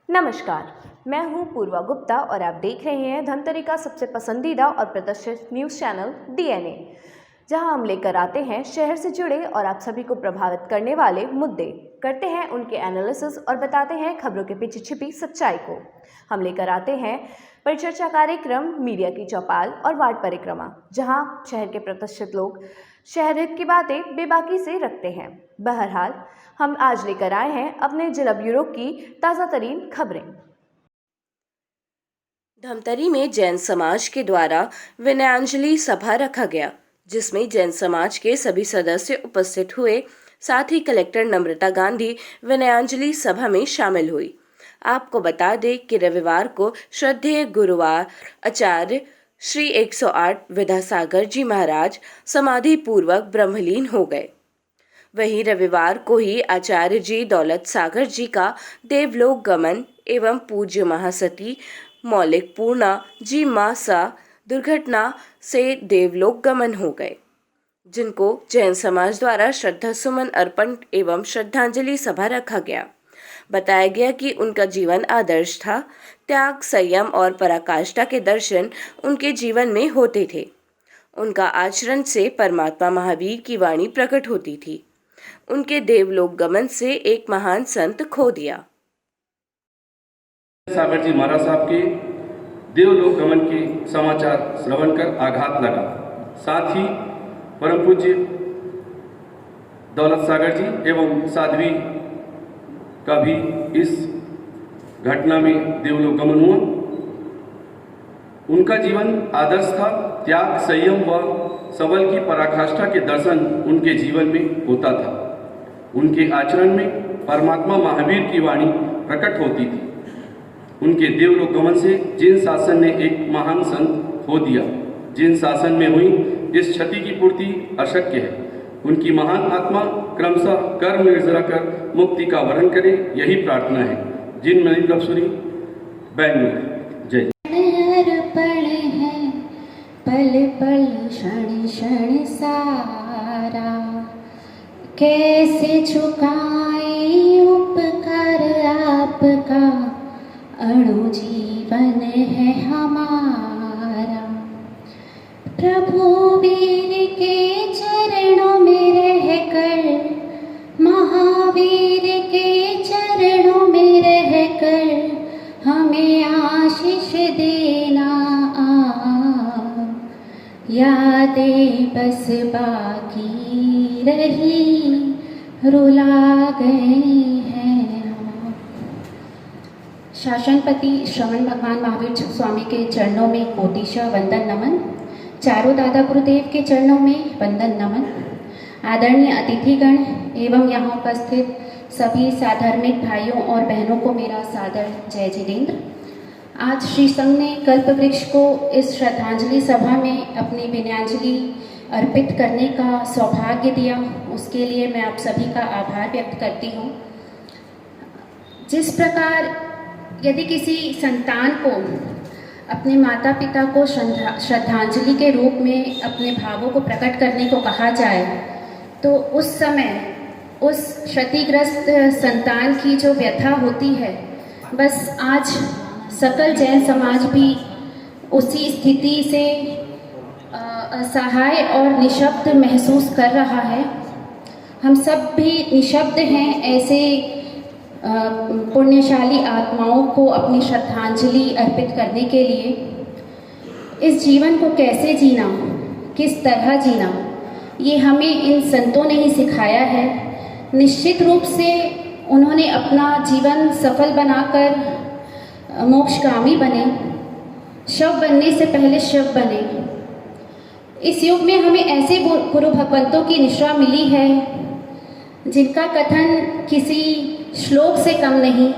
नमस्कार, मैं हूं पूर्वा गुप्ता और आप देख रहे हैं धमतरी का सबसे पसंदीदा और प्रतिष्ठित न्यूज़ चैनल डीएनए, जहां हम लेकर आते हैं शहर से जुड़े और आप सभी को प्रभावित करने वाले मुद्दे, करते हैं उनके एनालिसिस और बताते हैं खबरों के पीछे छिपी सच्चाई को। हम लेकर आते हैं परिचर्चा कार्यक्रम, मीडिया की चौपाल और वार्ड परिक्रमा, जहां शहर के प्रतिष्ठित लोग शहर हित की बातें बेबाकी से रखते हैं। बहरहाल, हम आज लेकर आए हैं अपने जिला ब्यूरो की ताज़ा तरीन खबरें। धमतरी में जैन समाज के द्वारा विनयांजलि सभा रखा गया, जिसमें जैन समाज के सभी सदस्य उपस्थित हुए। साथ ही कलेक्टर नम्रता गांधी विनयांजलि सभा में शामिल हुई। आपको बता दें कि रविवार को श्रद्धेय गुरुवार आचार्य श्री 108 विद्यासागर जी महाराज समाधि पूर्वक ब्रह्मलीन हो गए। वहीं रविवार को ही आचार्य जी दौलत सागर जी का देवलोक गमन एवं पूज्य महासती मौलिक पूर्णा जी मां सा दुर्घटना से देवलोक गमन हो गए, जिनको जैन समाज द्वारा श्रद्धा सुमन अर्पण एवं श्रद्धांजलि सभा रखा गया। बताया गया कि उनका जीवन आदर्श था। त्याग, संयम और पराकाष्ठा के दर्शन उनके जीवन में होते थे। उनका आचरण से परमात्मा महावीर की वाणी प्रकट होती थी। उनके देवलोक गमन से एक महान संत खो दिया। सागर जी महाराज साहब के देवलोक गमन के समाचार श्रवण कर आघात लगा। साथ ही परम पूज्य दौलत सागर जी एवं साध्वी का भी इस घटना में देवलोक गमन हुआ। उनका जीवन आदर्श था। त्याग, संयम व सबल की पराकाष्ठा के दर्शन उनके जीवन में होता था। उनके आचरण में परमात्मा महावीर की वाणी प्रकट होती थी। उनके देवलोक गमन से जिन शासन ने एक महान संत खो दिया। जिन शासन में हुई इस क्षति की पूर्ति अशक्य है। उनकी महान आत्मा क्रमशः कर्म निर्जरा कर मुक्ति का वरण करे, यही प्रार्थना है। जिन मनीष लफसुरी, बेंगलुरु। जय। पल पल क्षण क्षण सारा, कैसे चुकाए उपकार आपका, अणु जीवन है हमारा। प्रभु वीर के चरणों में रहकर, महावीर के चरणों में रहकर, हमें आशीष देना यादें बस बाकी रही, रुला गए हैं। शासनपति श्रवण भगवान महावीर स्वामी के चरणों में कोटिशा वंदन नमन। चारों दादा गुरुदेव के चरणों में वंदन नमन। आदरणीय अतिथिगण एवं यहाँ उपस्थित सभी साधर्मिक भाइयों और बहनों को मेरा सादर जय जिनेन्द्र। आज श्री संघ ने कल्प वृक्ष को इस श्रद्धांजलि सभा में अपनी विनयांजलि अर्पित करने का सौभाग्य दिया, उसके लिए मैं आप सभी का आभार व्यक्त करती हूँ। जिस प्रकार यदि किसी संतान को अपने माता पिता को श्रद्धांजलि के रूप में अपने भावों को प्रकट करने को कहा जाए, तो उस समय उस क्षतिग्रस्त संतान की जो व्यथा होती है, बस आज सकल जैन समाज भी उसी स्थिति से असहाय और निशब्द महसूस कर रहा है। हम सब भी निशब्द हैं ऐसे पुण्यशाली आत्माओं को अपनी श्रद्धांजलि अर्पित करने के लिए। इस जीवन को कैसे जीना, किस तरह जीना, ये हमें इन संतों ने ही सिखाया है। निश्चित रूप से उन्होंने अपना जीवन सफल बनाकर मोक्षगामी बने, शव बनने से पहले शिव बने। इस युग में हमें ऐसे गुरु भगवंतों की निष्ठा मिली है जिनका कथन किसी श्लोक से कम नहीं,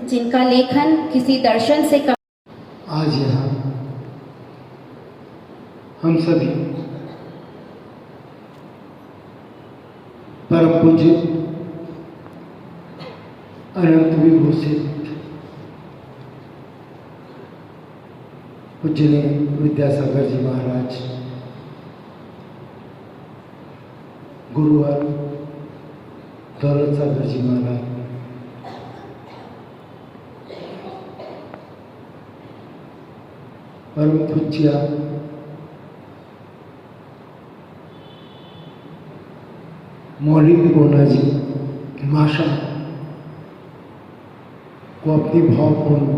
जिनका लेखन किसी दर्शन से कम। आज यहाँ हम सभी परम पूज्य अनंत विभूषित पूज्य विद्यासागर जी महाराज, गुरुवार दौलत सागर जी महाराज परम पूज्य मौलिक गोना जी माशा को अपनी भावपूर्ण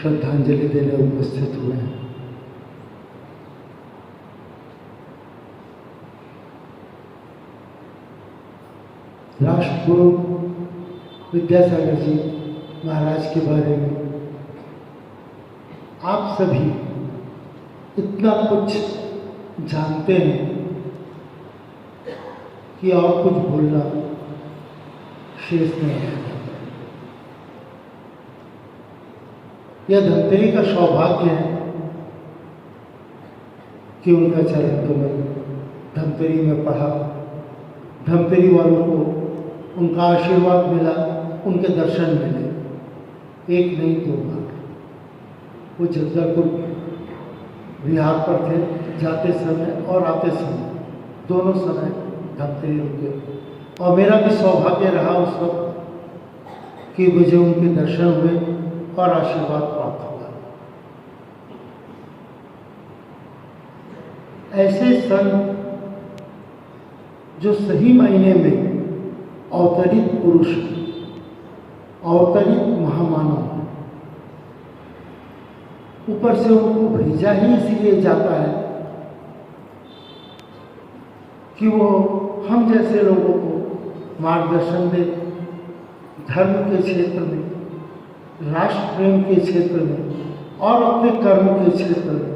श्रद्धांजलि देने उपस्थित हुए हैं। राष्ट्रगुरु विद्यासागर जी महाराज के बारे में आप सभी इतना कुछ जानते हैं कि और कुछ बोलना शेष नहीं है। यह धमतरी का सौभाग्य है कि उनका चरण कमल धमतरी में पढ़ा, धमतरी वालों को उनका आशीर्वाद मिला, उनके दर्शन मिले। एक नहीं दो बार वो जगदलपुर बिहार पर थे, जाते समय और आते समय दोनों समय धमतरी रुके और मेरा भी सौभाग्य रहा उस वक्त कि मुझे उनके दर्शन हुए और आशीर्वाद प्राप्त हुआ। ऐसे संत जो सही मायने में अवतरित पुरुष, अवतरित महामानव, ऊपर से उनको भेजा ही इसलिए जाता है कि वो हम जैसे लोगों को मार्गदर्शन दे, धर्म के क्षेत्र में, राष्ट्र प्रेम के क्षेत्र में और अपने कर्म के क्षेत्र में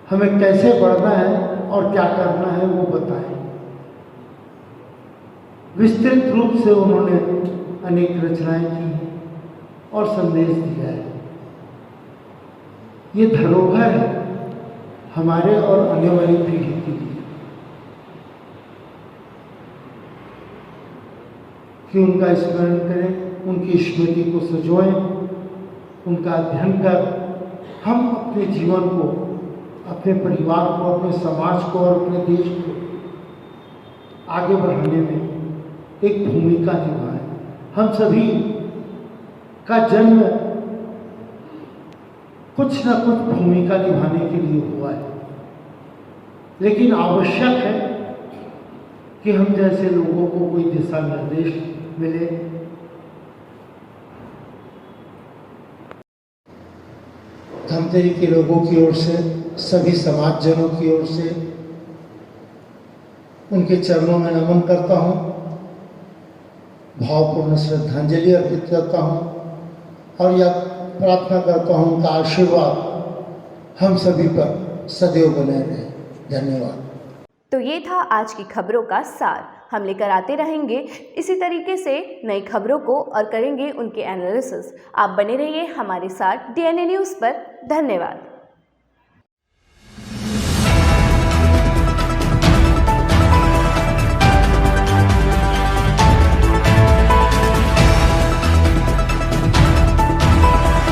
हमें कैसे बढ़ना है और क्या करना है वो बताएं। विस्तृत रूप से उन्होंने अनेक रचनाएं की हैं और संदेश दिया है। ये धरोहर है हमारे और आने वाली पीढ़ी के लिए कि उनका स्मरण करें, उनकी स्मृति को सजोएं, उनका अध्ययन कर हम अपने जीवन को, अपने परिवार को, अपने समाज को और अपने देश को आगे बढ़ाने में एक भूमिका निभाएं। हम सभी का जन्म कुछ न कुछ भूमिका निभाने के लिए हुआ है, लेकिन आवश्यक है कि हम जैसे लोगों को कोई दिशा निर्देश मिले। धमतरी के लोगों की ओर से, सभी समाजजनों की ओर से उनके चरणों में नमन करता हूँ, भावपूर्ण श्रद्धांजलि अर्पित करता हूँ और यह प्रार्थना करता हूँ उनका आशीर्वाद हम सभी पर सदैव बने रहे। धन्यवाद। तो ये था आज की खबरों का सार। हम लेकर आते रहेंगे इसी तरीके से नई खबरों को और करेंगे उनके एनालिसिस। आप बने रहिए हमारे साथ DNA न्यूज़ पर। धन्यवाद।